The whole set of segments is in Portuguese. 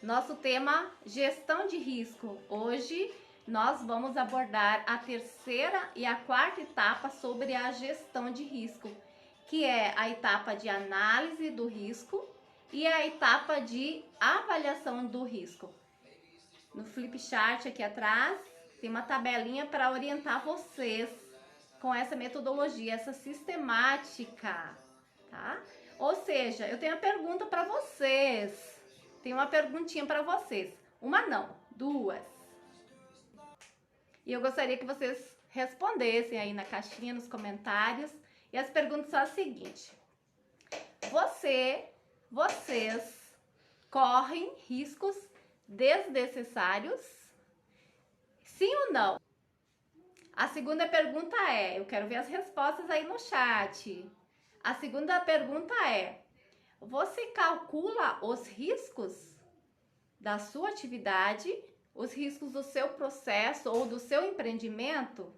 Nosso tema, gestão de risco. Hoje nós vamos abordar a terceira e a quarta etapa sobre a gestão de risco, que é a etapa de análise do risco e a etapa de avaliação do risco. No flip chart aqui atrás tem uma tabelinha para orientar vocês com essa metodologia, essa sistemática, tá? Ou seja, eu tenho uma pergunta para vocês. Tem uma perguntinha para vocês. Uma não, duas. E eu gostaria que vocês respondessem aí na caixinha, nos comentários. E as perguntas são as seguintes. Vocês correm riscos desnecessários? Sim ou não? A segunda pergunta é, eu quero ver as respostas aí no chat. A segunda pergunta é, você calcula os riscos da sua atividade, os riscos do seu processo ou do seu empreendimento?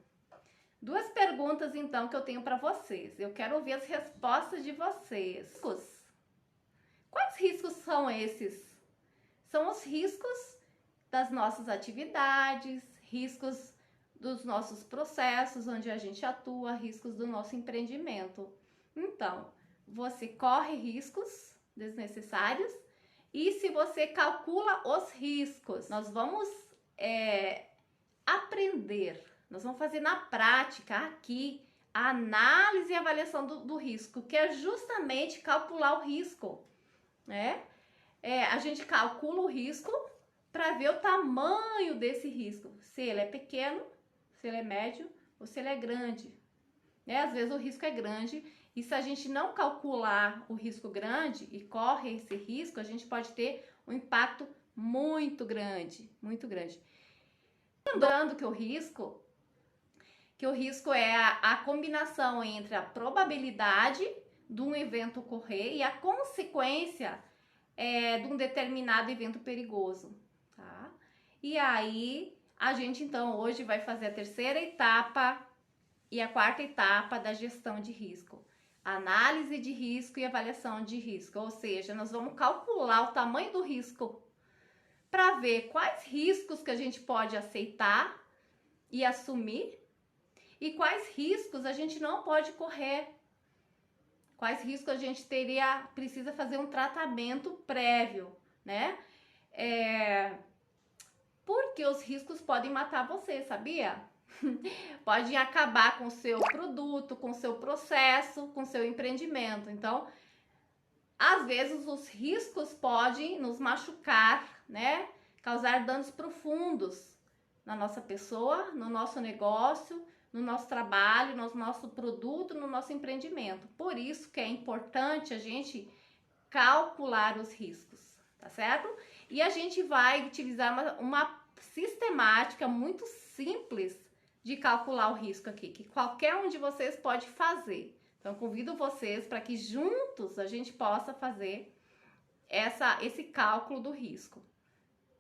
Duas perguntas, então, que eu tenho para vocês. Eu quero ouvir as respostas de vocês. Quais riscos são esses? São os riscos das nossas atividades, riscos dos nossos processos, onde a gente atua, riscos do nosso empreendimento. Então, você corre riscos desnecessários e se você calcula os riscos, nós vamos aprender, nós vamos fazer na prática aqui a análise e avaliação do risco, que é justamente calcular o risco, né? A gente calcula o risco para ver o tamanho desse risco, se ele é pequeno, se ele é médio ou se ele é grande, né? Às vezes o risco é grande e se a gente não calcular o risco grande e corre esse risco, a gente pode ter um impacto muito grande, muito grande. Lembrando que o risco é a combinação entre a probabilidade de um evento ocorrer e a consequência de um determinado evento perigoso, tá? E aí, a gente então hoje vai fazer a terceira etapa e a quarta etapa da gestão de risco. Análise de risco e avaliação de risco, ou seja, nós vamos calcular o tamanho do risco para ver quais riscos que a gente pode aceitar e assumir e quais riscos a gente não pode correr. Quais riscos a gente precisa fazer um tratamento prévio, né? Porque os riscos podem matar você, sabia? Pode acabar com o seu produto, com o seu processo, com o seu empreendimento. Então, às vezes os riscos podem nos machucar, né? Causar danos profundos na nossa pessoa, no nosso negócio, no nosso trabalho, no nosso produto, no nosso empreendimento. Por isso que é importante a gente calcular os riscos, tá certo? E a gente vai utilizar uma sistemática muito simples de calcular o risco aqui, que qualquer um de vocês pode fazer. Então, convido vocês para que juntos a gente possa fazer esse cálculo do risco,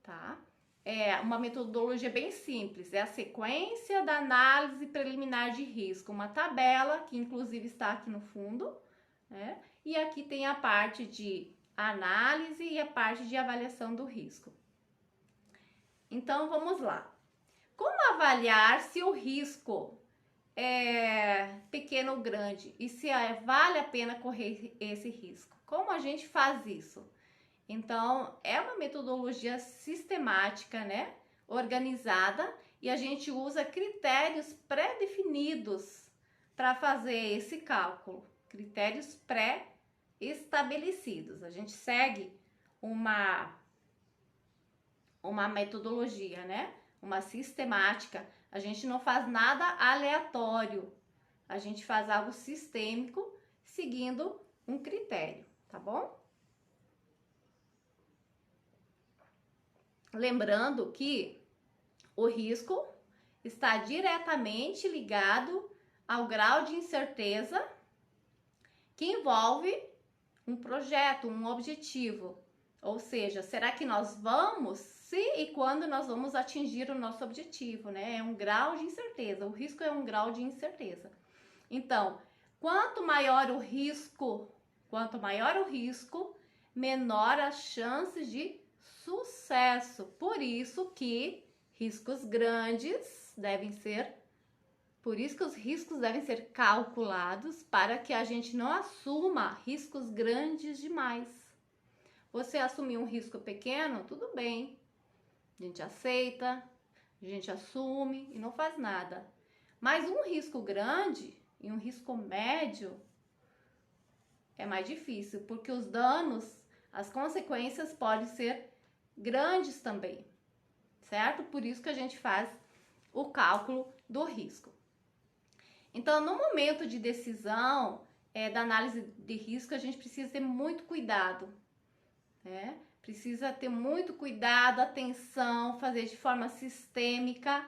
tá? É uma metodologia bem simples, é a sequência da análise preliminar de risco, uma tabela que inclusive está aqui no fundo, né? E aqui tem a parte de análise e a parte de avaliação do risco. Então, vamos lá. Como avaliar se o risco é pequeno ou grande e se vale a pena correr esse risco? Como a gente faz isso? Então, é uma metodologia sistemática, né? Organizada, e a gente usa critérios pré-definidos para fazer esse cálculo. Critérios pré-estabelecidos. A gente segue uma metodologia, né? Uma sistemática. A gente não faz nada aleatório. A gente faz algo sistêmico, seguindo um critério, tá bom? Lembrando que o risco está diretamente ligado ao grau de incerteza que envolve um projeto, um objetivo. Ou seja, será que nós vamos, se e quando nós vamos atingir o nosso objetivo, né? É um grau de incerteza, o risco é um grau de incerteza. Então, quanto maior o risco, menor as chances de sucesso. Por isso que riscos grandes devem ser, por isso que os riscos devem ser calculados para que a gente não assuma riscos grandes demais. Você assumir um risco pequeno, tudo bem. A gente aceita, a gente assume e não faz nada. Mas um risco grande e um risco médio é mais difícil, porque os danos, as consequências podem ser grandes também, certo? Por isso que a gente faz o cálculo do risco. Então, no momento de decisão, da análise de risco, a gente precisa ter muito cuidado, né? Precisa ter muito cuidado, atenção, fazer de forma sistêmica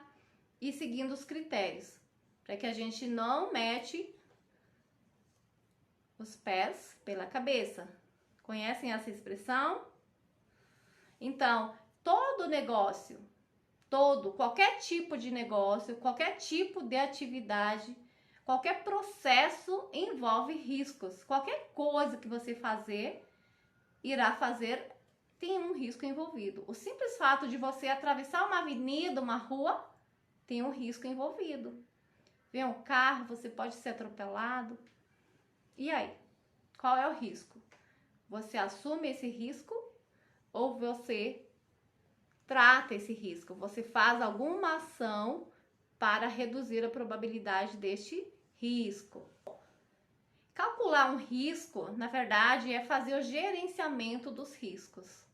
e seguindo os critérios, para que a gente não mete os pés pela cabeça. Conhecem essa expressão? Então, todo negócio, qualquer tipo de negócio, qualquer tipo de atividade, qualquer processo envolve riscos. Qualquer coisa que você irá fazer, tem um risco envolvido. O simples fato de você atravessar uma avenida, uma rua, tem um risco envolvido. Vem um carro, você pode ser atropelado. E aí? Qual é o risco? Você assume esse risco ou você trata esse risco? Você faz alguma ação para reduzir a probabilidade deste risco? Calcular um risco, na verdade, é fazer o gerenciamento dos riscos.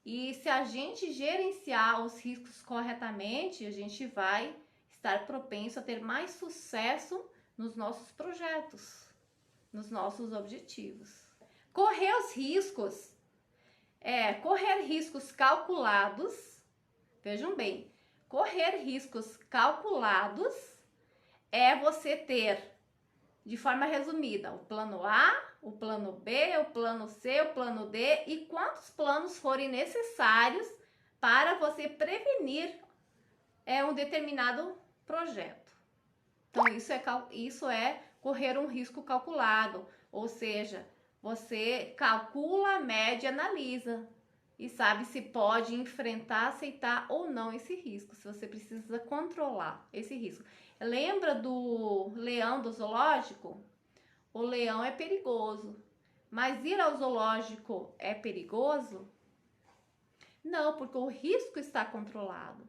E se a gente gerenciar os riscos corretamente, a gente vai estar propenso a ter mais sucesso nos nossos projetos, nos nossos objetivos. Correr riscos calculados, vejam bem, correr riscos calculados é você ter, de forma resumida, o plano A, o plano B, o plano C, o plano D e quantos planos forem necessários para você prevenir um determinado projeto. Então, isso é correr um risco calculado, ou seja, você calcula, mede, analisa e sabe se pode enfrentar, aceitar ou não esse risco, se você precisa controlar esse risco. Lembra do leão do zoológico? O leão é perigoso, mas ir ao zoológico é perigoso? Não, porque o risco está controlado.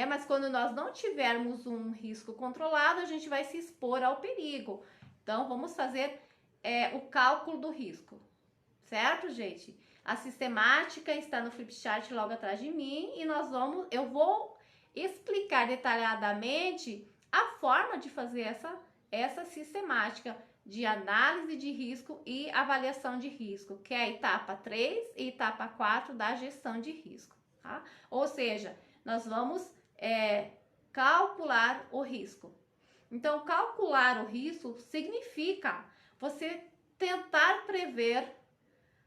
Mas quando nós não tivermos um risco controlado, a gente vai se expor ao perigo. Então, vamos fazer o cálculo do risco, certo, gente? A sistemática está no Flipchart logo atrás de mim e eu vou explicar detalhadamente a forma de fazer essa sistemática de análise de risco e avaliação de risco, que é a etapa 3 e etapa 4 da gestão de risco, tá? Ou seja, nós vamos calcular o risco. Então, calcular o risco significa você tentar prever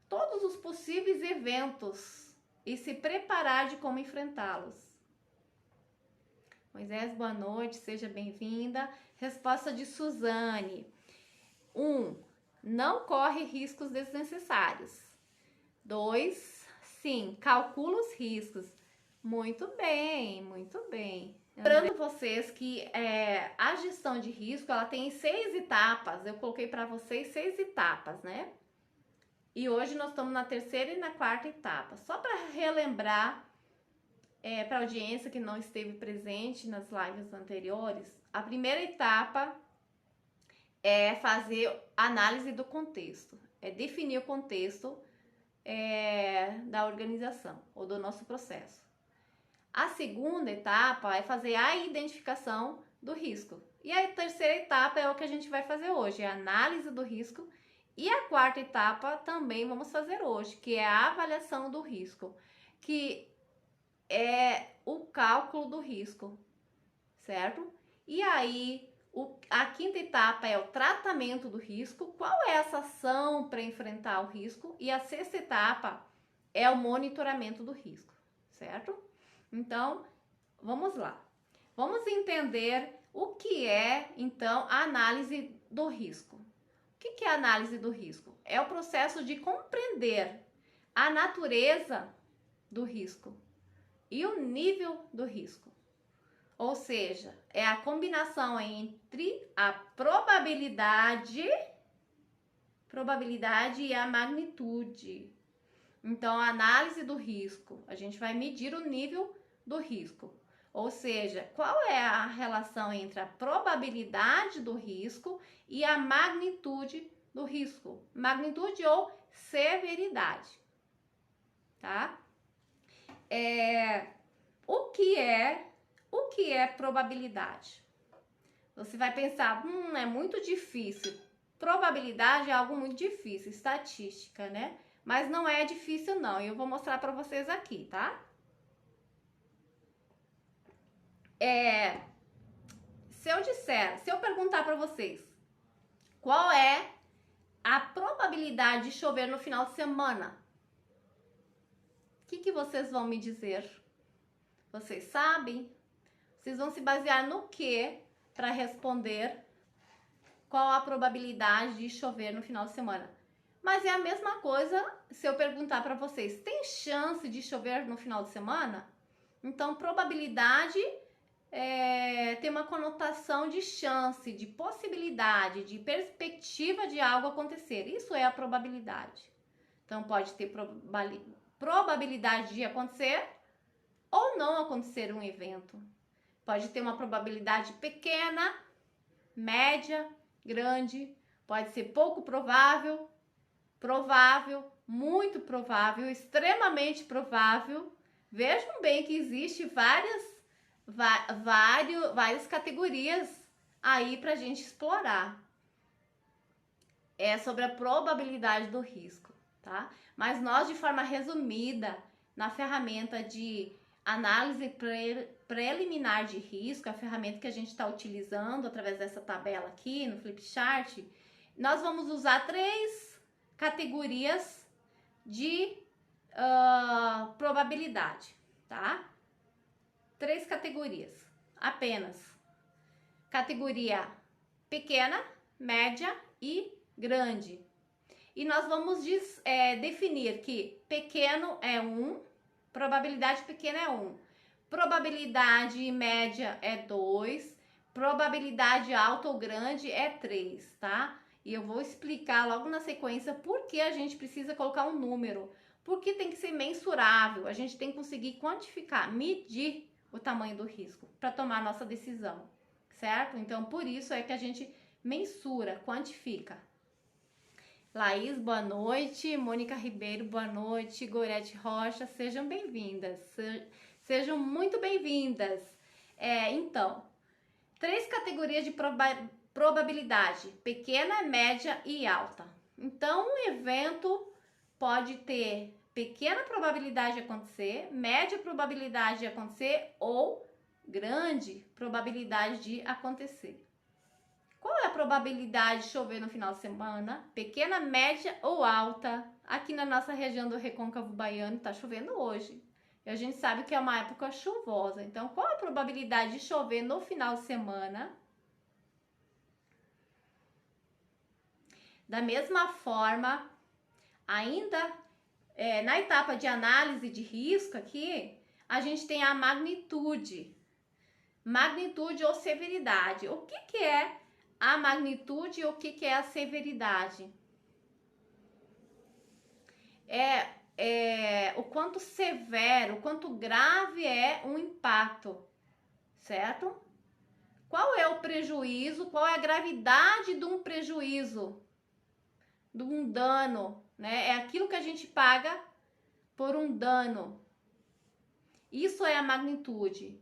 todos os possíveis eventos e se preparar de como enfrentá-los. Moisés, boa noite, seja bem-vinda. Resposta de Suzane. 1. Não corre riscos desnecessários. 2. Sim, calcula os riscos. Muito bem, muito bem. Lembrando vocês que a gestão de risco, ela tem 6 etapas. Eu coloquei para vocês 6 etapas, né? E hoje nós estamos na 3ª e na 4ª etapa. Só para relembrar para a audiência que não esteve presente nas lives anteriores, a primeira etapa é fazer análise do contexto. É definir o contexto da organização ou do nosso processo. A segunda etapa é fazer a identificação do risco. E a 3ª etapa é o que a gente vai fazer hoje, é a análise do risco. E a 4ª etapa também vamos fazer hoje, que é a avaliação do risco, que é o cálculo do risco, certo? E aí, a 5ª etapa é o tratamento do risco, qual é essa ação para enfrentar o risco? E a 6ª etapa é o monitoramento do risco, certo? Então, vamos lá. Vamos entender o que é, então, a análise do risco. O que é a análise do risco? É o processo de compreender a natureza do risco e o nível do risco. Ou seja, é a combinação entre a probabilidade e a magnitude. Então, a análise do risco, a gente vai medir o nível do risco. Ou seja, qual é a relação entre a probabilidade do risco e a magnitude do risco? Magnitude ou severidade, tá? O que é probabilidade? Você vai pensar, é muito difícil. Probabilidade é algo muito difícil, estatística, né? Mas não é difícil não, e eu vou mostrar para vocês aqui, tá? Se eu perguntar para vocês, qual é a probabilidade de chover no final de semana? O que vocês vão me dizer? Vocês sabem? Vocês vão se basear no que para responder qual a probabilidade de chover no final de semana? Mas é a mesma coisa se eu perguntar para vocês, tem chance de chover no final de semana? Então, probabilidade tem uma conotação de chance, de possibilidade, de perspectiva de algo acontecer. Isso é a probabilidade. Então, pode ter probabilidade de acontecer ou não acontecer um evento. Pode ter uma probabilidade pequena, média, grande, pode ser pouco provável, provável, muito provável, extremamente provável. Vejam bem que existe várias categorias aí para a gente explorar. É sobre a probabilidade do risco, tá? Mas nós, de forma resumida, na ferramenta de análise preliminar de risco, a ferramenta que a gente está utilizando através dessa tabela aqui no Flipchart, nós vamos usar 3 categorias de probabilidade, tá? 3 categorias apenas. Categoria pequena, média e grande. E nós vamos definir que pequeno é 1, probabilidade pequena é 1, probabilidade média é 2, probabilidade alta ou grande é 3, tá? E eu vou explicar logo na sequência por que a gente precisa colocar um número. Porque tem que ser mensurável, a gente tem que conseguir quantificar, medir o tamanho do risco para tomar a nossa decisão, certo? Então, por isso é que a gente mensura, quantifica. Laís, boa noite. Mônica Ribeiro, boa noite. Gorete Rocha, sejam bem-vindas. Sejam muito bem-vindas. Então, 3 categorias de probabilidade: pequena, média e alta. Então, um evento pode ter pequena probabilidade de acontecer, média probabilidade de acontecer ou grande probabilidade de acontecer. Qual é a probabilidade de chover no final de semana? Pequena, média ou alta? Aqui na nossa região do Recôncavo Baiano está chovendo hoje. E a gente sabe que é uma época chuvosa. Então, qual a probabilidade de chover no final de semana? Da mesma forma, ainda na etapa de análise de risco aqui, a gente tem a magnitude. Magnitude ou severidade. O que é a magnitude e o que é a severidade? O quanto severo, o quanto grave é um impacto, certo? Qual é o prejuízo, qual é a gravidade de um prejuízo, de um dano, né? É aquilo que a gente paga por um dano. Isso é a magnitude.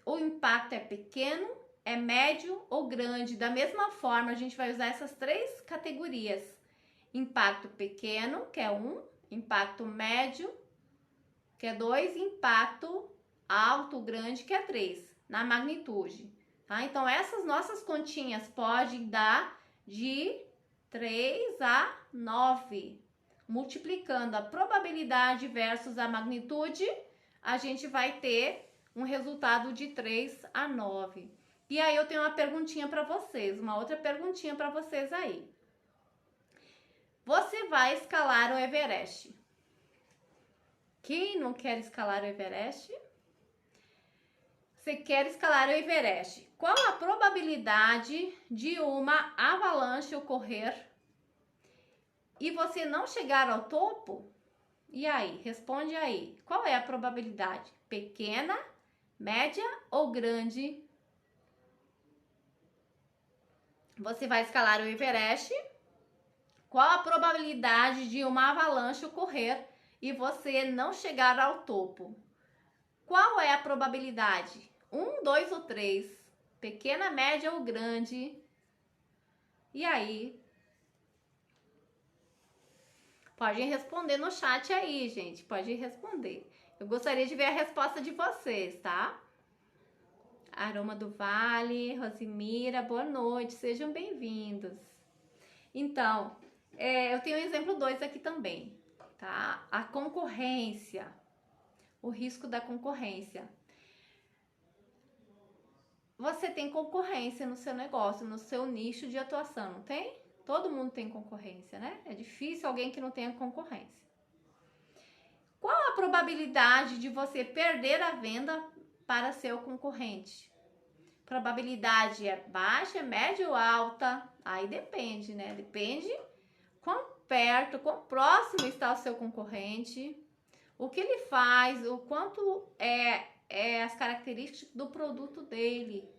O impacto é pequeno, é médio ou grande. Da mesma forma, a gente vai usar essas 3 categorias. Impacto pequeno, que é 1, impacto médio, que é 2, impacto alto, grande, que é 3, na magnitude. Tá? Então, essas nossas continhas podem dar de 3 a 9. Multiplicando a probabilidade versus a magnitude, a gente vai ter um resultado de 3 a 9. E aí eu tenho uma perguntinha para vocês, uma outra perguntinha para vocês aí. Você vai escalar o Everest. Quem não quer escalar o Everest? Você quer escalar o Everest. Qual a probabilidade de uma avalanche ocorrer e você não chegar ao topo? E aí, responde aí. Qual é a probabilidade? Pequena, média ou grande? Você vai escalar o Everest. Qual a probabilidade de uma avalanche ocorrer e você não chegar ao topo? Qual é a probabilidade? 1, 2 ou 3? Pequena, média ou grande? E aí? Pode responder no chat aí, gente. Pode responder. Eu gostaria de ver a resposta de vocês, tá? Aroma do Vale, Rosimira, boa noite. Sejam bem-vindos. Então, eu tenho o exemplo 2 aqui também, tá? A concorrência. O risco da concorrência. Você tem concorrência no seu negócio, no seu nicho de atuação, não tem? Todo mundo tem concorrência, né? É difícil alguém que não tenha concorrência. Qual a probabilidade de você perder a venda para seu concorrente? Probabilidade é baixa, média ou alta? Aí depende, né? Depende quão perto, quão próximo está o seu concorrente, o que ele faz, o quanto as características do produto dele.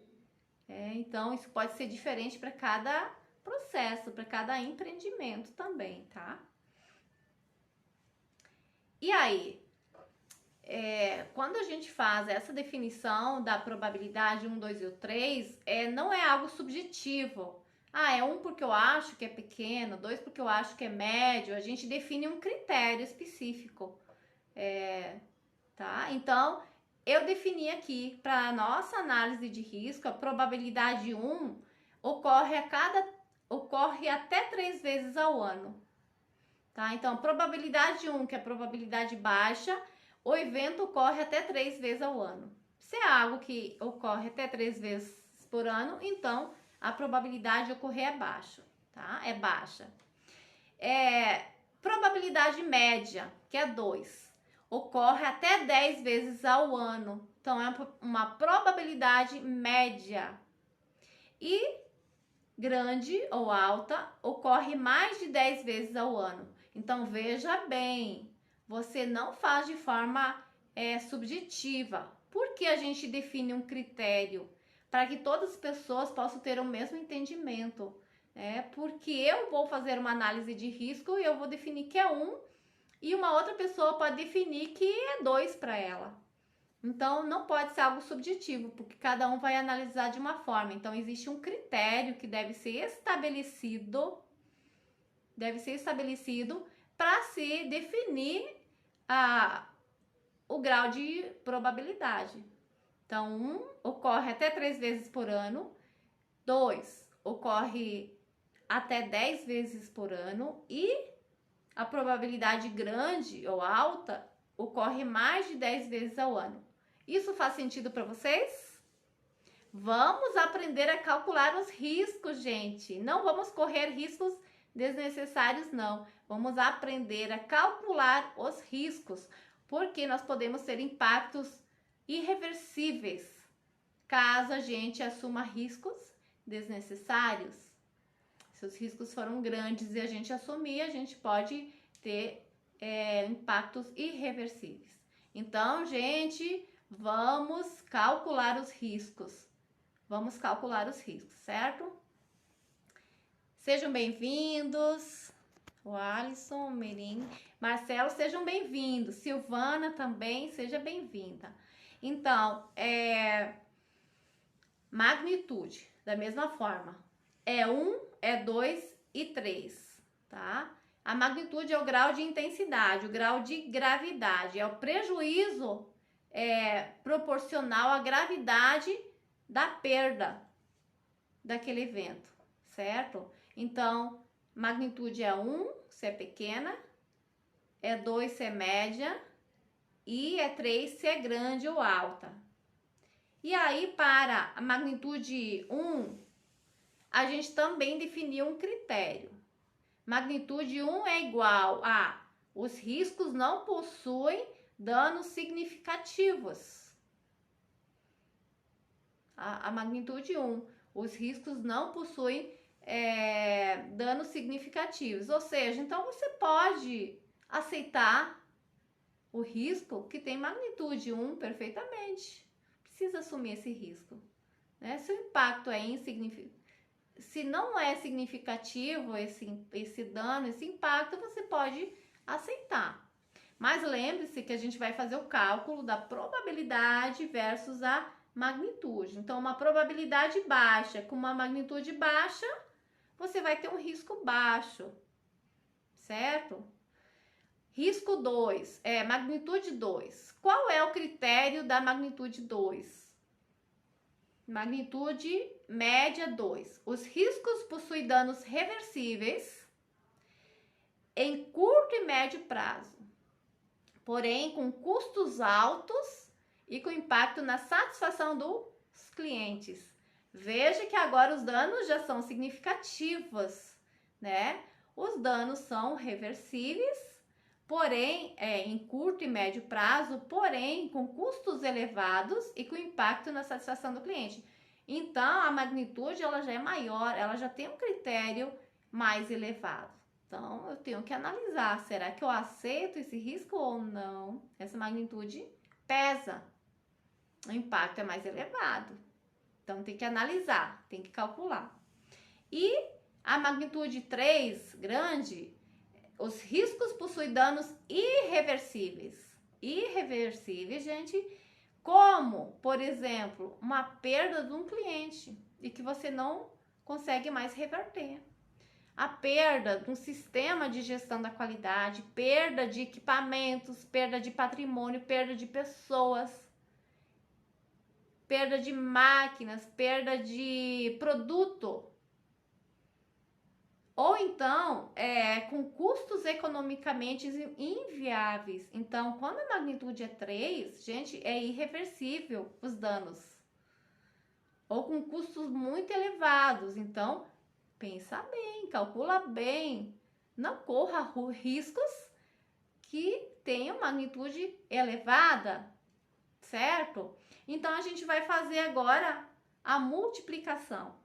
Então, isso pode ser diferente para cada processo, para cada empreendimento também, tá? E aí, quando a gente faz essa definição da probabilidade 1, 2 e 3, não é algo subjetivo. Ah, é 1 porque eu acho que é pequeno, 2 porque eu acho que é médio. A gente define um critério específico. Tá? Então, eu defini aqui, para a nossa análise de risco, a probabilidade 1 ocorre até 3 vezes ao ano. Tá? Então, probabilidade 1, que é a probabilidade baixa, o evento ocorre até 3 vezes ao ano. Se é algo que ocorre até 3 vezes por ano, então a probabilidade de ocorrer é baixa, tá? É baixa. Probabilidade média, que é 2, ocorre até 10 vezes ao ano. Então, é uma probabilidade média. E grande ou alta ocorre mais de 10 vezes ao ano. Então, veja bem, você não faz de forma subjetiva. Por que a gente define um critério? Para que todas as pessoas possam ter o mesmo entendimento. Porque eu vou fazer uma análise de risco e eu vou definir que é 1 e uma outra pessoa pode definir que é 2 para ela. Então, não pode ser algo subjetivo, porque cada um vai analisar de uma forma. Então, existe um critério que deve ser estabelecido para se definir o grau de probabilidade. Então, 1 ocorre até 3 vezes por ano, 2 ocorre até 10 vezes por ano e a probabilidade grande ou alta ocorre mais de 10 vezes ao ano. Isso faz sentido para vocês? Vamos aprender a calcular os riscos, gente. Não vamos correr riscos desnecessários, não. Vamos aprender a calcular os riscos, porque nós podemos ter impactos irreversíveis caso a gente assuma riscos desnecessários. Se os riscos foram grandes e a gente assumir, a gente pode ter impactos irreversíveis. Então, gente, vamos calcular os riscos. Vamos calcular os riscos, certo? Sejam bem-vindos. O Alisson, o Merim, Marcelo, sejam bem-vindos. Silvana também, seja bem-vinda. Então, magnitude, da mesma forma. É 1, é 2 e 3, tá? A magnitude é o grau de intensidade, o grau de gravidade, é o prejuízo proporcional à gravidade da perda daquele evento, certo? Então, magnitude é 1, se é pequena, é 2 se é média e é 3 se é grande ou alta. E aí, para a magnitude 1, a gente também definiu um critério. Magnitude 1 é igual a os riscos não possuem danos significativos. A magnitude 1, os riscos não possuem danos significativos. Ou seja, então você pode aceitar o risco que tem magnitude 1 perfeitamente. Precisa assumir esse risco, né? Se o impacto é insignificante, se não é significativo esse dano, esse impacto, você pode aceitar. Mas lembre-se que a gente vai fazer o cálculo da probabilidade versus a magnitude. Então, uma probabilidade baixa com uma magnitude baixa, você vai ter um risco baixo, certo? Risco 2, magnitude 2. Qual é o critério da magnitude 2? Magnitude média 2. Os riscos possuem danos reversíveis em curto e médio prazo, porém com custos altos e com impacto na satisfação dos clientes. Veja que agora os danos já são significativos, né? Os danos são reversíveis, porém, em curto e médio prazo, porém com custos elevados e com impacto na satisfação do cliente. Então, a magnitude ela já é maior, ela já tem um critério mais elevado. Então, eu tenho que analisar, será que eu aceito esse risco ou não? Essa magnitude pesa, o impacto é mais elevado. Então, tem que analisar, tem que calcular. E a magnitude 3, grande, os riscos possuem danos irreversíveis. Irreversíveis, gente, como, por exemplo, uma perda de um cliente e que você não consegue mais reverter. A perda de um sistema de gestão da qualidade, perda de equipamentos, perda de patrimônio, perda de pessoas, perda de máquinas, perda de produto. Ou então, com custos economicamente inviáveis. Então, quando a magnitude é 3, gente, é irreversível os danos. Ou com custos muito elevados. Então, pensa bem, calcula bem. Não corra riscos que tenham magnitude elevada, certo? Então, a gente vai fazer agora a multiplicação.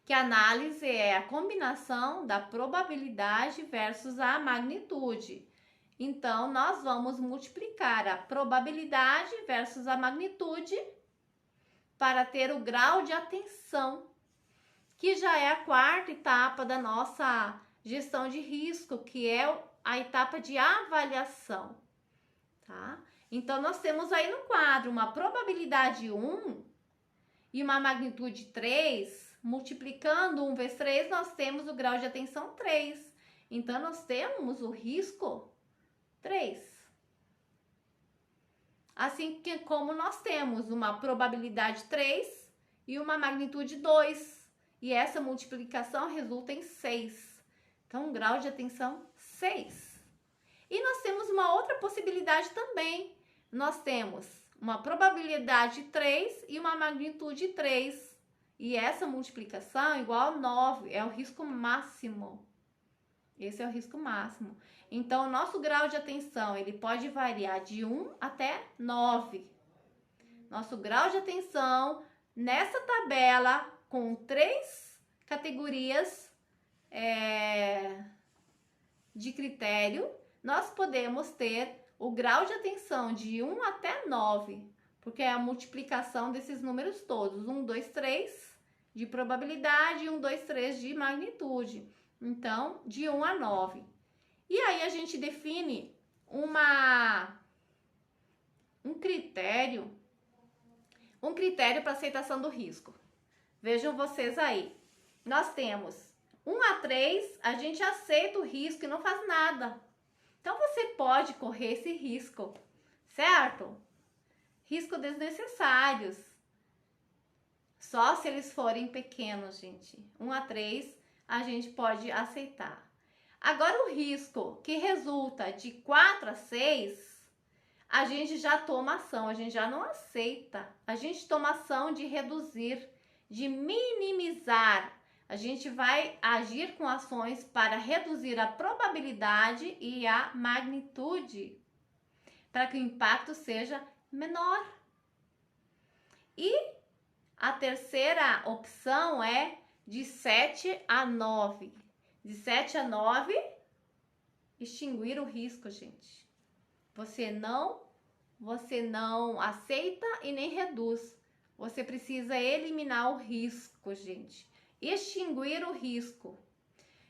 Que a análise é a combinação da probabilidade versus a magnitude. Então, nós vamos multiplicar a probabilidade versus a magnitude para ter o grau de atenção, que já é a quarta etapa da nossa gestão de risco, que é a etapa de avaliação, tá? Então, nós temos aí no quadro uma probabilidade 1 e uma magnitude 3. Multiplicando 1 vezes 3, nós temos o grau de atenção 3. Então, nós temos o risco 3. Assim que como nós temos uma probabilidade 3 e uma magnitude 2. E essa multiplicação resulta em 6. Então, um grau de atenção 6. E nós temos uma outra possibilidade também. Nós temos uma probabilidade 3 e uma magnitude 3. E essa multiplicação é igual a 9, é o risco máximo. Esse é o risco máximo. Então, o nosso grau de atenção, ele pode variar de 1 até 9. Nosso grau de atenção, nessa tabela, com 3 categorias de critério, nós podemos ter o grau de atenção de 1 até 9. Porque é a multiplicação desses números todos. 1, 2, 3 de probabilidade e 1, 2, 3 de magnitude. Então, de 1 a 9. E aí, a gente define um critério para aceitação do risco. Vejam vocês aí. Nós temos 1 a 3, a gente aceita o risco e não faz nada. Então, você pode correr esse risco, certo? Risco desnecessários. Só se eles forem pequenos, gente. 1 a 3, a gente pode aceitar. Agora, o risco que resulta de 4 a 6, a gente já toma ação, a gente já não aceita. A gente toma ação de reduzir, de minimizar. A gente vai agir com ações para reduzir a probabilidade e a magnitude. para que o impacto seja menor. E a terceira opção é de 7 a 9. De 7 a 9, extinguir o risco, gente. Você não aceita e nem reduz. Você precisa eliminar o risco, gente. Extinguir o risco.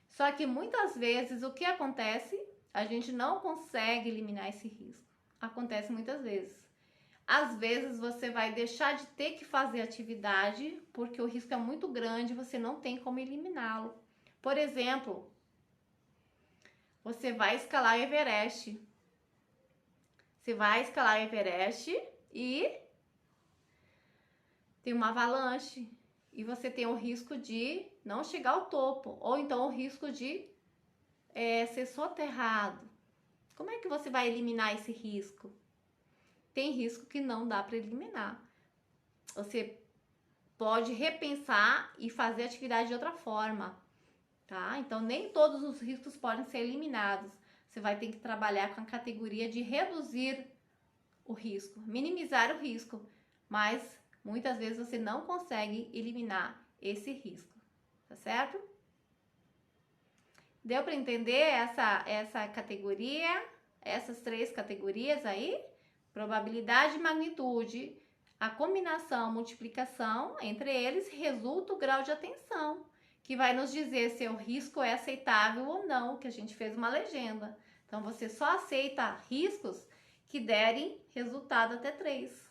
Só que muitas vezes o que acontece? A gente não consegue eliminar esse risco. Acontece muitas vezes. Às vezes você vai deixar de ter que fazer atividade porque o risco é muito grande e você não tem como eliminá-lo. Por exemplo, você vai escalar o Everest. Você vai escalar o Everest e tem uma avalanche. E você tem o risco de não chegar ao topo. Ou então o risco de ser soterrado. Como é que você vai eliminar esse risco? Tem risco que não dá para eliminar. Você pode repensar e fazer atividade de outra forma, tá? Então, nem todos os riscos podem ser eliminados. Você vai ter que trabalhar com a categoria de reduzir o risco, minimizar o risco, mas muitas vezes você não consegue eliminar esse risco, tá certo? Deu para entender essa categoria, essas 3 categorias aí? Probabilidade e magnitude, a combinação, multiplicação entre eles resulta o grau de atenção, que vai nos dizer se o risco é aceitável ou não, que a gente fez uma legenda. Então, você só aceita riscos que derem resultado até 3.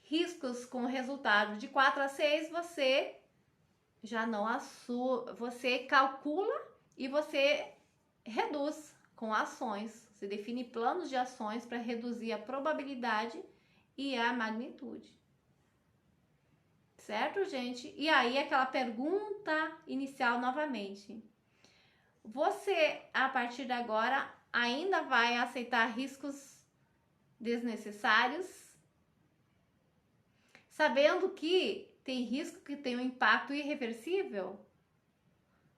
Riscos com resultado de 4 a 6, você já não você calcula e você reduz com ações. Você define planos de ações para reduzir a probabilidade e a magnitude. Certo, gente? E aí, aquela pergunta inicial novamente. Você, a partir de agora, ainda vai aceitar riscos desnecessários? Sabendo que tem risco que tem um impacto irreversível?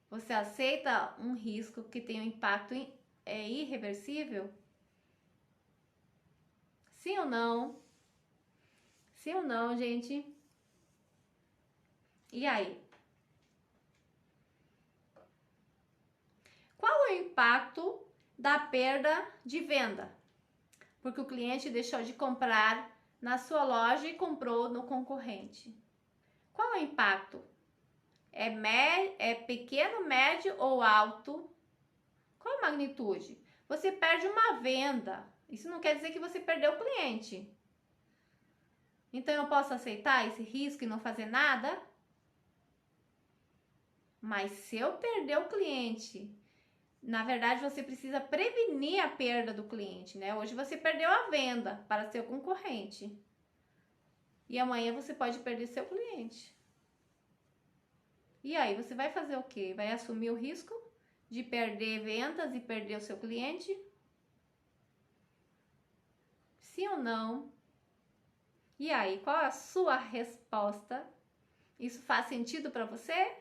Você aceita um risco que tem um impacto irreversível? Sim ou não? Sim ou não, gente? E aí? Qual é o impacto da perda de venda? Porque o cliente deixou de comprar na sua loja e comprou no concorrente. Qual é o impacto? É pequeno, médio ou alto? Qual a magnitude? Você perde uma venda. Isso não quer dizer que você perdeu o cliente. Então, eu posso aceitar esse risco e não fazer nada? Mas se eu perder o cliente, na verdade, você precisa prevenir a perda do cliente, né? Hoje você perdeu a venda para seu concorrente. E amanhã você pode perder seu cliente. E aí, você vai fazer o quê? Vai assumir o risco de perder vendas e perder o seu cliente? Sim ou não? E aí, qual a sua resposta? Isso faz sentido para você?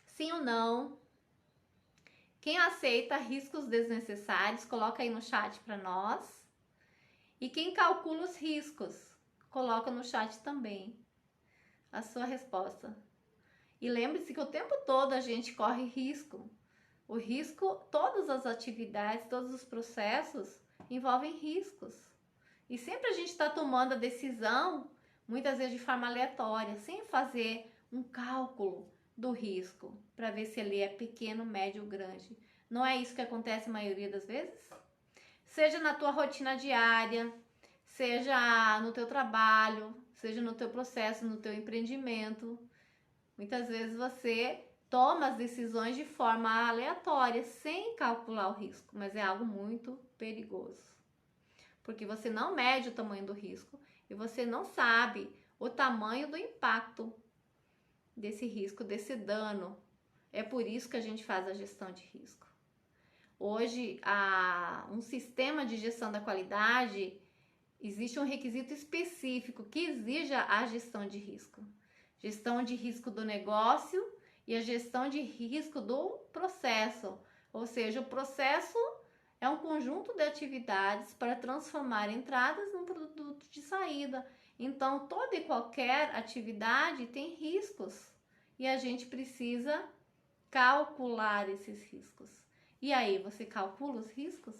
Sim ou não? Quem aceita riscos desnecessários, coloca aí no chat para nós. E quem calcula os riscos, coloca no chat também a sua resposta. E lembre-se que o tempo todo a gente corre risco. O risco, todas as atividades, todos os processos envolvem riscos. E sempre a gente está tomando a decisão, muitas vezes de forma aleatória, sem fazer um cálculo do risco, para ver se ele é pequeno, médio ou grande. Não é isso que acontece a maioria das vezes? Seja na tua rotina diária, seja no teu trabalho, seja no teu processo, no teu empreendimento. Muitas vezes você toma as decisões de forma aleatória, sem calcular o risco, mas é algo muito perigoso. Porque você não mede o tamanho do risco e você não sabe o tamanho do impacto desse risco, desse dano. É por isso que a gente faz a gestão de risco. Hoje, um sistema de gestão da qualidade, existe um requisito específico que exija a gestão de risco. Gestão de risco do negócio e a gestão de risco do processo. Ou seja, o processo é um conjunto de atividades para transformar entradas num produto de saída. Então, toda e qualquer atividade tem riscos e a gente precisa calcular esses riscos. E aí, você calcula os riscos?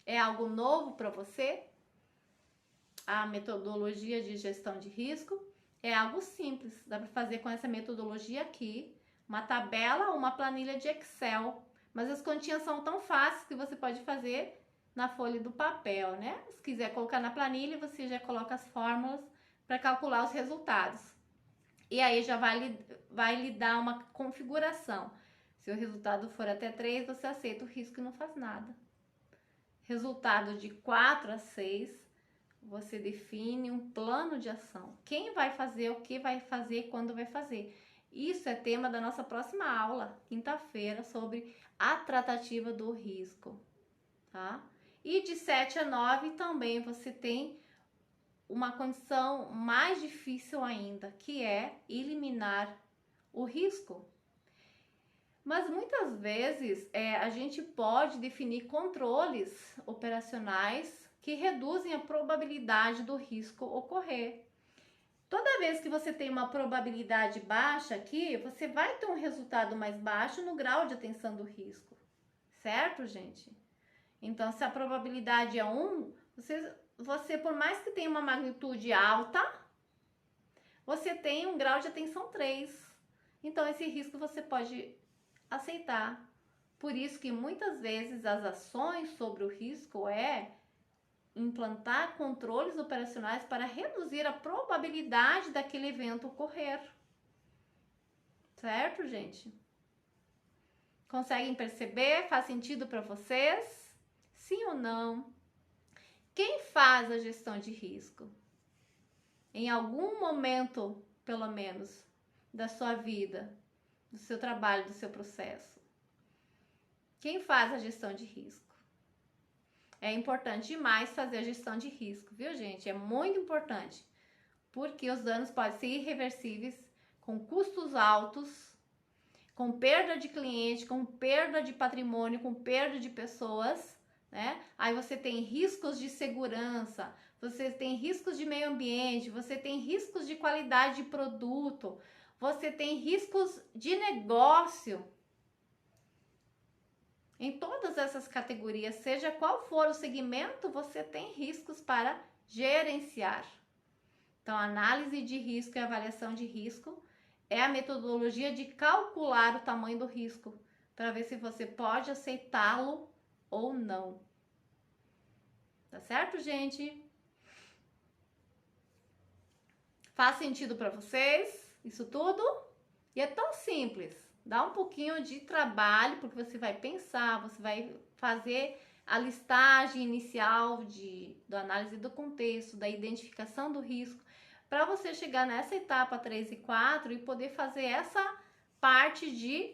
É algo novo para você? A metodologia de gestão de risco é algo simples, dá para fazer com essa metodologia aqui, uma tabela ou uma planilha de Excel, mas as continhas são tão fáceis que você pode fazer na folha do papel, né? Se quiser colocar na planilha, você já coloca as fórmulas para calcular os resultados. E aí já vai lhe dar uma configuração. Se o resultado for até 3, você aceita o risco e não faz nada. Resultado de 4 a 6, você define um plano de ação. Quem vai fazer, o que vai fazer, quando vai fazer. Isso é tema da nossa próxima aula, quinta-feira, sobre a tratativa do risco, tá? E de 7 a 9 também você tem uma condição mais difícil ainda, que é eliminar o risco. Mas muitas vezes a gente pode definir controles operacionais que reduzem a probabilidade do risco ocorrer. Toda vez que você tem uma probabilidade baixa aqui, você vai ter um resultado mais baixo no grau de atenção do risco, certo, gente? Então, se a probabilidade é 1, você por mais que tenha uma magnitude alta, você tem um grau de atenção 3. Então, esse risco você pode aceitar. Por isso que muitas vezes as ações sobre o risco é implantar controles operacionais para reduzir a probabilidade daquele evento ocorrer. Certo, gente? Conseguem perceber? Faz sentido para vocês? Sim ou não? Quem faz a gestão de risco? Em algum momento, pelo menos, da sua vida, do seu trabalho, do seu processo. Quem faz a gestão de risco? É importante demais fazer a gestão de risco, viu, gente? É muito importante, porque os danos podem ser irreversíveis, com custos altos, com perda de cliente, com perda de patrimônio, com perda de pessoas, né? Aí você tem riscos de segurança, você tem riscos de meio ambiente, você tem riscos de qualidade de produto, você tem riscos de negócio. Em todas essas categorias, seja qual for o segmento, você tem riscos para gerenciar. Então, análise de risco e avaliação de risco é a metodologia de calcular o tamanho do risco, para ver se você pode aceitá-lo ou não. Tá certo, gente? Faz sentido para vocês isso tudo? E é tão simples. Dá um pouquinho de trabalho, porque você vai pensar, você vai fazer a listagem inicial da análise do contexto, da identificação do risco, para você chegar nessa etapa 3 e 4 e poder fazer essa parte de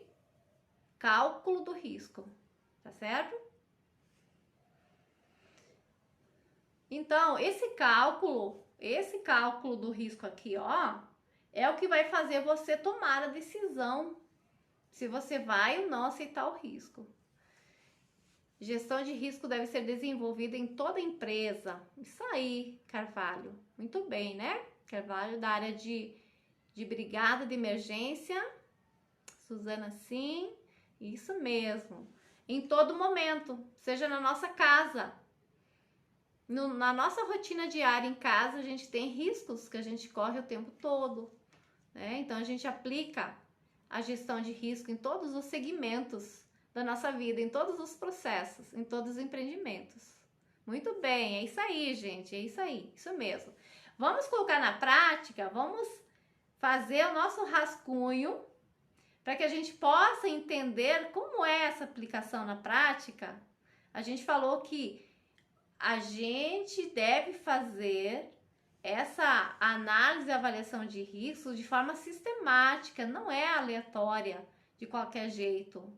cálculo do risco, tá certo? Então, esse cálculo do risco aqui, ó, é o que vai fazer você tomar a decisão se você vai ou não aceitar o risco. Gestão de risco deve ser desenvolvida em toda empresa. Isso aí, Carvalho. Muito bem, né? Carvalho da área de brigada de emergência. Suzana, sim. Isso mesmo. Em todo momento, seja na nossa casa. Na nossa rotina diária em casa, a gente tem riscos que a gente corre o tempo todo, né? Então, a gente aplica a gestão de risco em todos os segmentos da nossa vida, em todos os processos, em todos os empreendimentos. Muito bem, é isso aí, gente, é isso aí, isso mesmo. Vamos colocar na prática, vamos fazer o nosso rascunho para que a gente possa entender como é essa aplicação na prática. A gente falou que a gente deve fazer essa análise e avaliação de riscos de forma sistemática, não é aleatória de qualquer jeito.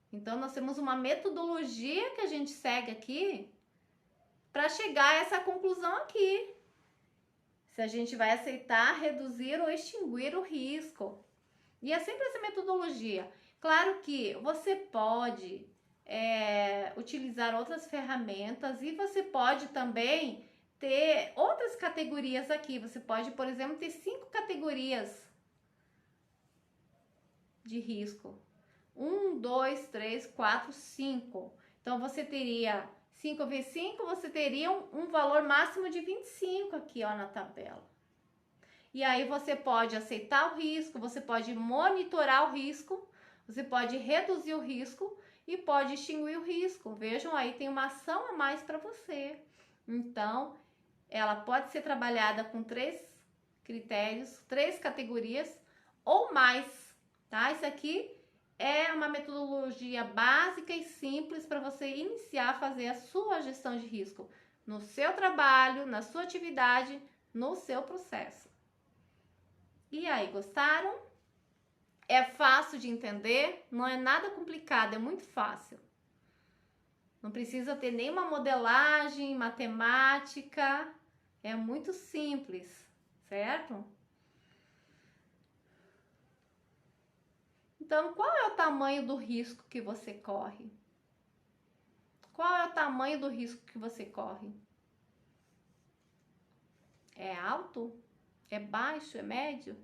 Então, nós temos uma metodologia que a gente segue aqui para chegar a essa conclusão aqui. Se a gente vai aceitar, reduzir ou extinguir o risco. E é sempre essa metodologia. Claro que você pode utilizar outras ferramentas e você pode também ter outras categorias aqui. Você pode, por exemplo, ter 5 categorias de risco. 1, 2, 3, 4, 5. Então, você teria 5 vezes 5, você teria um valor máximo de 25 aqui, ó, na tabela. E aí você pode aceitar o risco, você pode monitorar o risco, você pode reduzir o risco e pode extinguir o risco. Vejam aí, tem uma ação a mais para você. Então, ela pode ser trabalhada com 3 critérios, 3 categorias ou mais, tá? Isso aqui é uma metodologia básica e simples para você iniciar a fazer a sua gestão de risco no seu trabalho, na sua atividade, no seu processo. E aí, gostaram? É fácil de entender, não é nada complicado, é muito fácil. Não precisa ter nenhuma modelagem, matemática, é muito simples, certo? Então, qual é o tamanho do risco que você corre? Qual é o tamanho do risco que você corre? É alto? É baixo? É médio?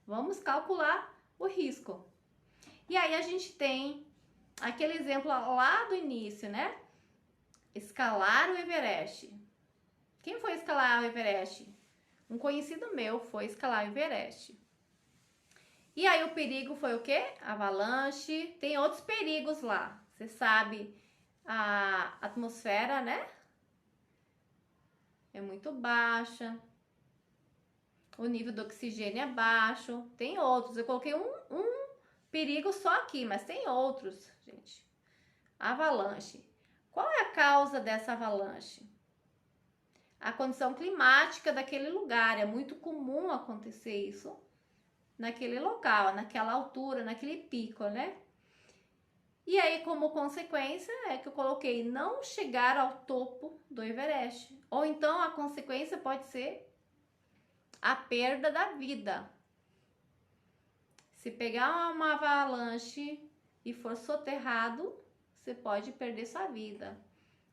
Vamos calcular o risco. E aí a gente tem aquele exemplo lá do início, né? Escalar o Everest. Quem foi escalar o Everest? Um conhecido meu foi escalar o Everest. E aí o perigo foi o quê? Avalanche. Tem outros perigos lá. Você sabe, a atmosfera, né? É muito baixa. O nível do oxigênio é baixo. Tem outros. Eu coloquei um perigo só aqui, mas tem outros, gente. Avalanche. Qual é a causa dessa avalanche? A condição climática daquele lugar. É muito comum acontecer isso naquele local, naquela altura, naquele pico, né? E aí, como consequência, é que eu coloquei não chegar ao topo do Everest. Ou então a consequência pode ser a perda da vida. Se pegar uma avalanche e for soterrado, você pode perder sua vida.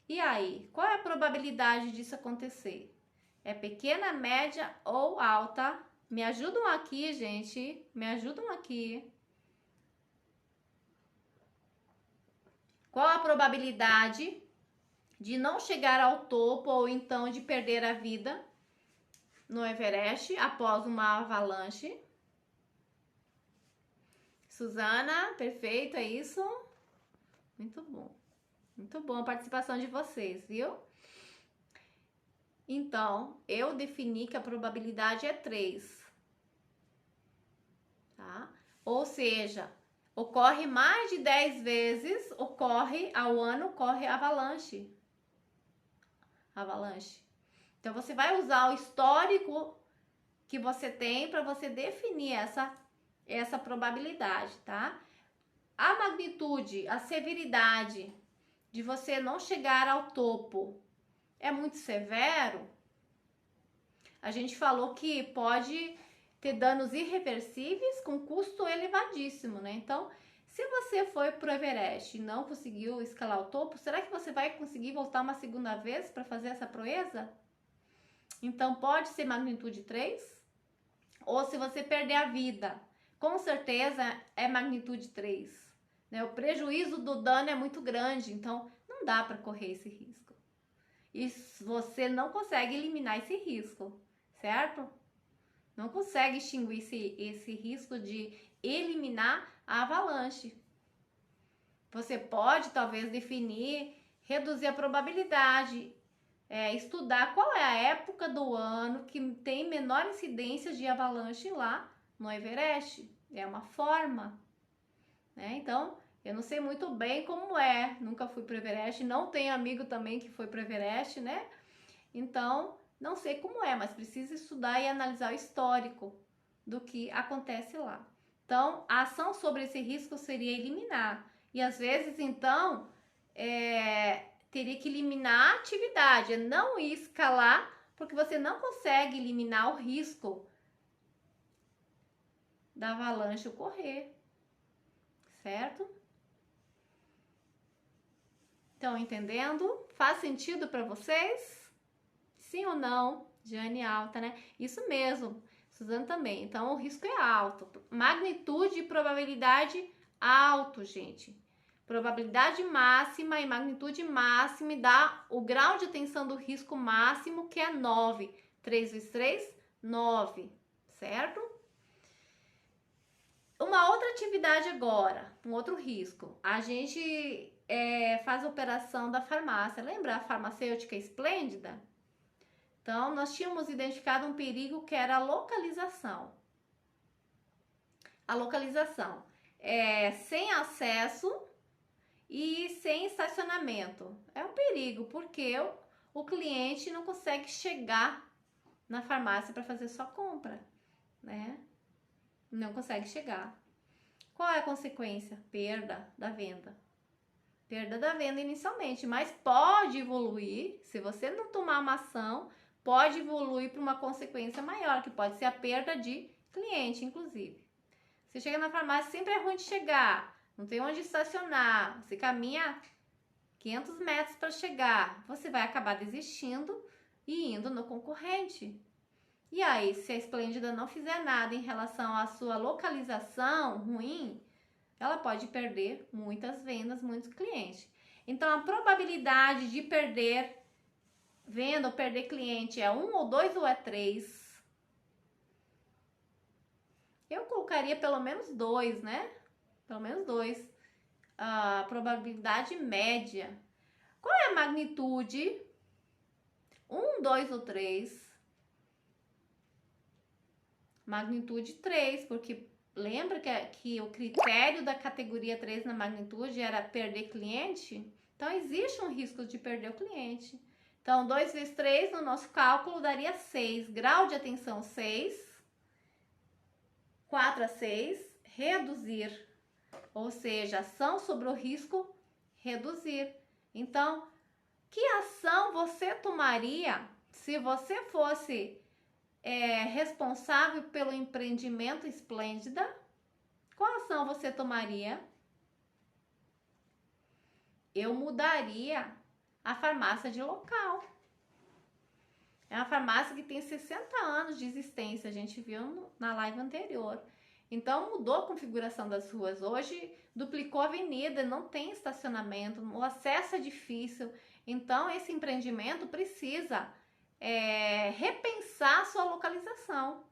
E aí, qual é a probabilidade disso acontecer? É pequena, média ou alta? Me ajudam aqui, gente. Me ajudam aqui. Qual a probabilidade de não chegar ao topo ou então de perder a vida no Everest após uma avalanche? Suzana, perfeito, é isso? Muito bom. Muito bom a participação de vocês, viu? Então, eu defini que a probabilidade é 3. Tá? Ou seja, ocorre mais de 10 vezes, ocorre ao ano, ocorre avalanche. Avalanche. Então, você vai usar o histórico que você tem para você definir essa probabilidade, tá? A magnitude, a severidade de você não chegar ao topo é muito severo. A gente falou que pode ter danos irreversíveis com custo elevadíssimo, né? Então, se você foi pro Everest e não conseguiu escalar o topo, será que você vai conseguir voltar uma segunda vez para fazer essa proeza? Então, pode ser magnitude 3, ou se você perder a vida, com certeza é magnitude 3. Né? O prejuízo do dano é muito grande, então não dá para correr esse risco. E você não consegue eliminar esse risco, certo? Não consegue extinguir esse risco de eliminar a avalanche. Você pode, talvez, definir, reduzir a probabilidade, estudar qual é a época do ano que tem menor incidência de avalanche lá no Everest. É uma forma, né? Então, eu não sei muito bem como é, nunca fui para o Everest, não tenho amigo também que foi para o Everest, né? Então, não sei como é, mas precisa estudar e analisar o histórico do que acontece lá. Então, a ação sobre esse risco seria eliminar. E às vezes, então, teria que eliminar a atividade, não ir escalar, porque você não consegue eliminar o risco da avalanche ocorrer, certo? Estão entendendo? Faz sentido para vocês? Sim ou não? Jane alta, né? Isso mesmo, Suzana também. Então, o risco é alto. Magnitude e probabilidade alto, gente. Probabilidade máxima e magnitude máxima dá o grau de atenção do risco máximo, que é 9. 3 vezes 3, 9, certo? Uma outra atividade agora, um outro risco. A gente faz a operação da farmácia. Lembra a farmacêutica esplêndida? Então, nós tínhamos identificado um perigo que era a localização. A localização é sem acesso e sem estacionamento. É um perigo, porque o cliente não consegue chegar na farmácia para fazer sua compra, né? Não consegue chegar. Qual é a consequência? Perda da venda. Perda da venda inicialmente, mas pode evoluir, se você não tomar uma ação, pode evoluir para uma consequência maior, que pode ser a perda de cliente, inclusive. Você chega na farmácia, sempre é ruim de chegar, não tem onde estacionar, você caminha 500 metros para chegar, você vai acabar desistindo e indo no concorrente. E aí, se a Esplêndida não fizer nada em relação à sua localização ruim, ela pode perder muitas vendas, muitos clientes. Então, a probabilidade de perder venda ou perder cliente é 1 ou 2 ou é 3? Eu colocaria pelo menos 2, né? Pelo menos 2. A probabilidade média. Qual é a magnitude? 1, 2 ou 3? Magnitude 3, porque lembra que o critério da categoria 3 na magnitude era perder cliente? Então, existe um risco de perder o cliente. Então, 2 vezes 3 no nosso cálculo daria 6. Grau de atenção 6. 4 a 6. Reduzir. Ou seja, ação sobre o risco, reduzir. Então, que ação você tomaria se você fosse responsável pelo empreendimento Esplêndida? Qual ação você tomaria? Eu mudaria a farmácia de local. É uma farmácia que tem 60 anos de existência, a gente viu na live anterior. Então, mudou a configuração das ruas. Hoje, duplicou a avenida, não tem estacionamento, o acesso é difícil. Então, esse empreendimento precisa repensar a sua localização.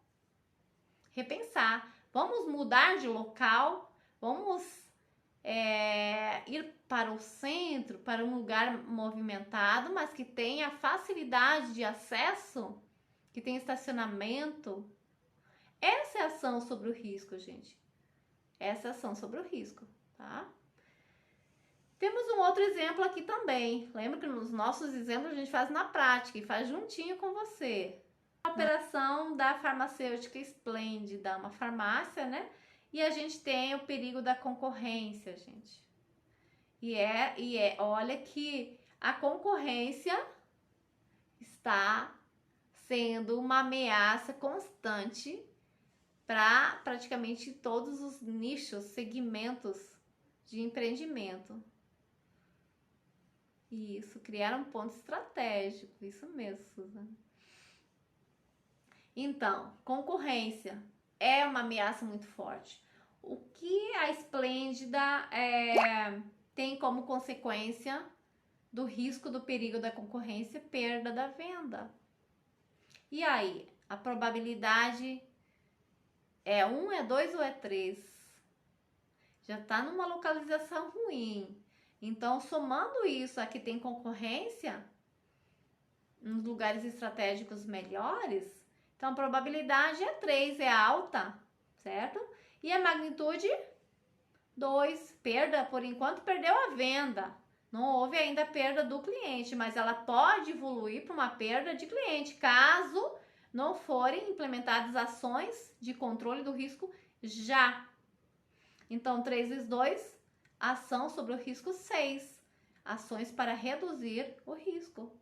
Repensar. Vamos mudar de local, vamos ir para o centro, para um lugar movimentado, mas que tenha facilidade de acesso, que tenha estacionamento. Essa é a ação sobre o risco, gente. Essa é a ação sobre o risco, tá? Temos um outro exemplo aqui também. Lembra que nos nossos exemplos a gente faz na prática e faz juntinho com você. A operação da farmacêutica Esplêndida, uma farmácia, né? E a gente tem o perigo da concorrência, gente. Olha que a concorrência está sendo uma ameaça constante para praticamente todos os nichos, segmentos de empreendimento. Isso, criar um ponto estratégico, isso mesmo, Suzana. Então, concorrência é uma ameaça muito forte. O que a Esplêndida tem como consequência do risco do perigo da concorrência? Perda da venda. E aí, a probabilidade é 1, é 2 ou é 3? Já está numa localização ruim. Então, somando isso a que tem concorrência nos lugares estratégicos melhores, então a probabilidade é 3, é alta, certo? E a magnitude 2, perda, por enquanto perdeu a venda. Não houve ainda perda do cliente, mas ela pode evoluir para uma perda de cliente, caso não forem implementadas ações de controle do risco já. Então, 3 vezes 2, ação sobre o risco 6. Ações para reduzir o risco.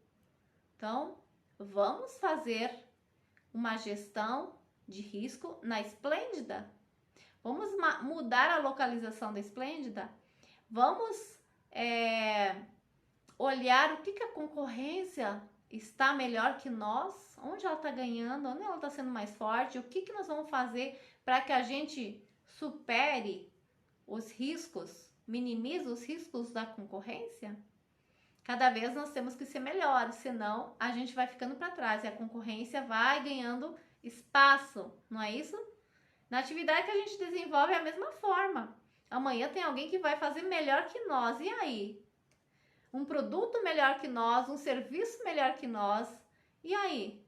Então, vamos fazer uma gestão de risco na Esplêndida. Vamos mudar a localização da Esplêndida? Vamos olhar o que a concorrência está melhor que nós? Onde ela está ganhando? Onde ela está sendo mais forte? O que nós vamos fazer para que a gente supere os riscos, minimize os riscos da concorrência? Cada vez nós temos que ser melhores, senão a gente vai ficando para trás e a concorrência vai ganhando espaço, não é isso? Na atividade que a gente desenvolve é a mesma forma. Amanhã tem alguém que vai fazer melhor que nós, e aí? Um produto melhor que nós, um serviço melhor que nós, e aí?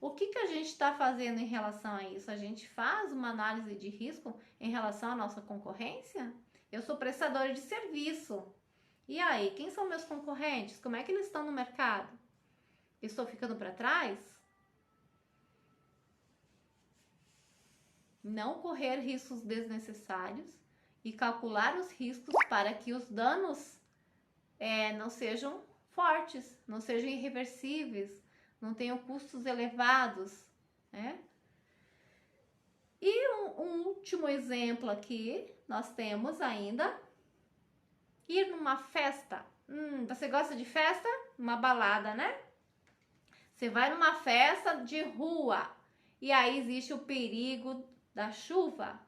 O que a gente está fazendo em relação a isso? A gente faz uma análise de risco em relação à nossa concorrência? Eu sou prestadora de serviço. E aí, quem são meus concorrentes? Como é que eles estão no mercado? Estou ficando para trás? Não correr riscos desnecessários e calcular os riscos para que os danos não sejam fortes, não sejam irreversíveis, não tenham custos elevados, né? E um último exemplo aqui, nós temos ainda ir numa festa. Você gosta de festa? Uma balada, né? Você vai numa festa de rua e aí existe o perigo da chuva.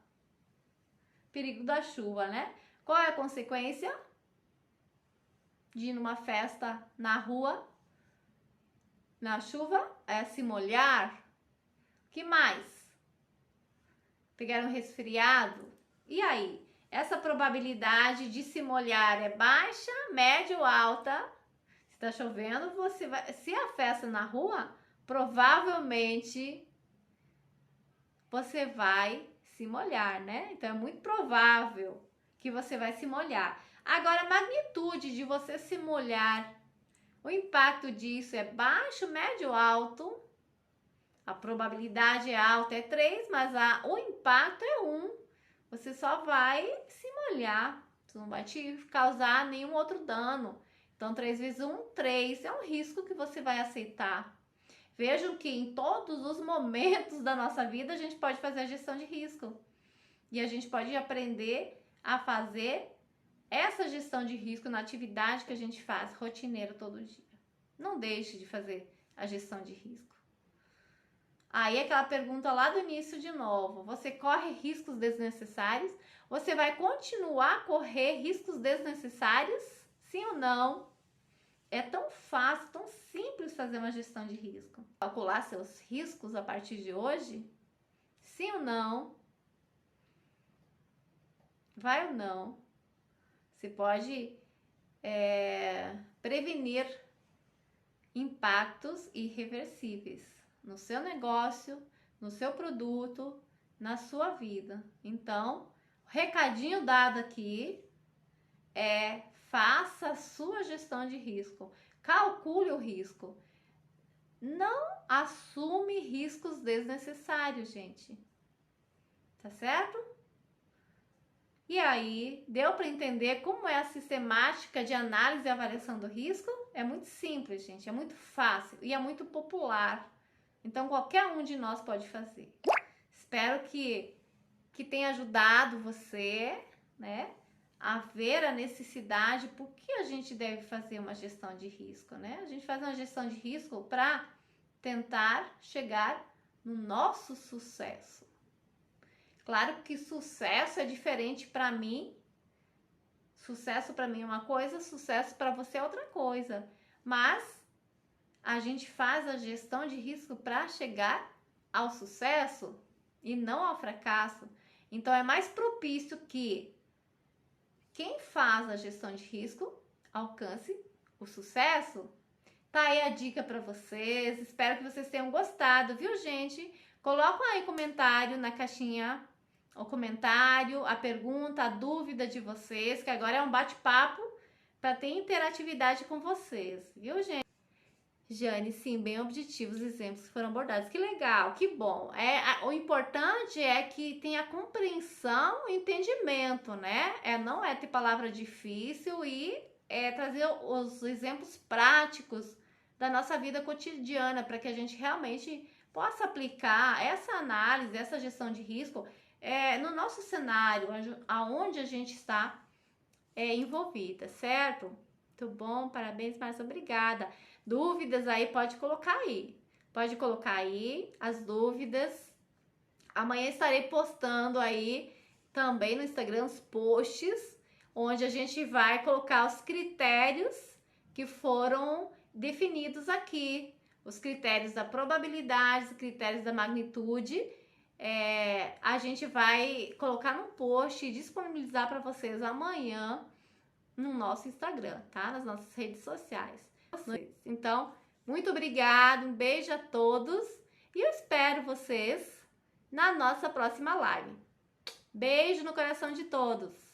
Perigo da chuva, né? Qual é a consequência de ir numa festa na rua, na chuva? É se molhar. Que mais? Pegar um resfriado. E aí? Essa probabilidade de se molhar é baixa, média ou alta? Se tá chovendo, você vai... Se a festa na rua, provavelmente você vai se molhar, né? Então é muito provável que você vai se molhar. Agora, a magnitude de você se molhar, o impacto disso é baixo, médio ou alto? A probabilidade é alta, é 3, mas o impacto é 1. Você só vai se molhar, você não vai te causar nenhum outro dano. Então, 3 vezes 1, 3. É um risco que você vai aceitar. Vejam que em todos os momentos da nossa vida, a gente pode fazer a gestão de risco. E a gente pode aprender a fazer essa gestão de risco na atividade que a gente faz rotineira todo dia. Não deixe de fazer a gestão de risco. Aí aquela pergunta lá do início de novo, você corre riscos desnecessários? Você vai continuar a correr riscos desnecessários? Sim ou não? É tão fácil, tão simples fazer uma gestão de risco. Calcular seus riscos a partir de hoje? Sim ou não? Vai ou não? Você pode prevenir impactos irreversíveis no seu negócio, no seu produto, na sua vida. Então, o recadinho dado aqui é: faça a sua gestão de risco, calcule o risco. Não assume riscos desnecessários, gente. Tá certo? E aí, deu para entender como é a sistemática de análise e avaliação do risco? É muito simples, gente, é muito fácil e é muito popular. Então, qualquer um de nós pode fazer. Espero que tenha ajudado você, né, a ver a necessidade, por que a gente deve fazer uma gestão de risco, né? A gente faz uma gestão de risco para tentar chegar no nosso sucesso. Claro que sucesso é diferente para mim. Sucesso para mim é uma coisa, sucesso para você é outra coisa. Mas a gente faz a gestão de risco para chegar ao sucesso e não ao fracasso. Então é mais propício que quem faz a gestão de risco alcance o sucesso. Tá aí a dica para vocês. Espero que vocês tenham gostado, viu, gente? Colocam aí comentário na caixinha, o comentário, a pergunta, a dúvida de vocês, que agora é um bate-papo para ter interatividade com vocês, viu, gente? Jane, sim, bem objetivos os exemplos que foram abordados. Que legal, que bom. O importante é que tenha compreensão e entendimento, né? Não é ter palavra difícil e trazer os exemplos práticos da nossa vida cotidiana para que a gente realmente possa aplicar essa análise, essa gestão de risco no nosso cenário, aonde a gente está envolvida, certo? Muito bom, parabéns, Márcia, obrigada. Dúvidas aí, pode colocar aí. Pode colocar aí as dúvidas. Amanhã estarei postando aí também no Instagram os posts, onde a gente vai colocar os critérios que foram definidos aqui. Os critérios da probabilidade, os critérios da magnitude. A gente vai colocar num post e disponibilizar para vocês amanhã no nosso Instagram, tá? Nas nossas redes sociais. Então, muito obrigada, um beijo a todos e eu espero vocês na nossa próxima live. Beijo no coração de todos!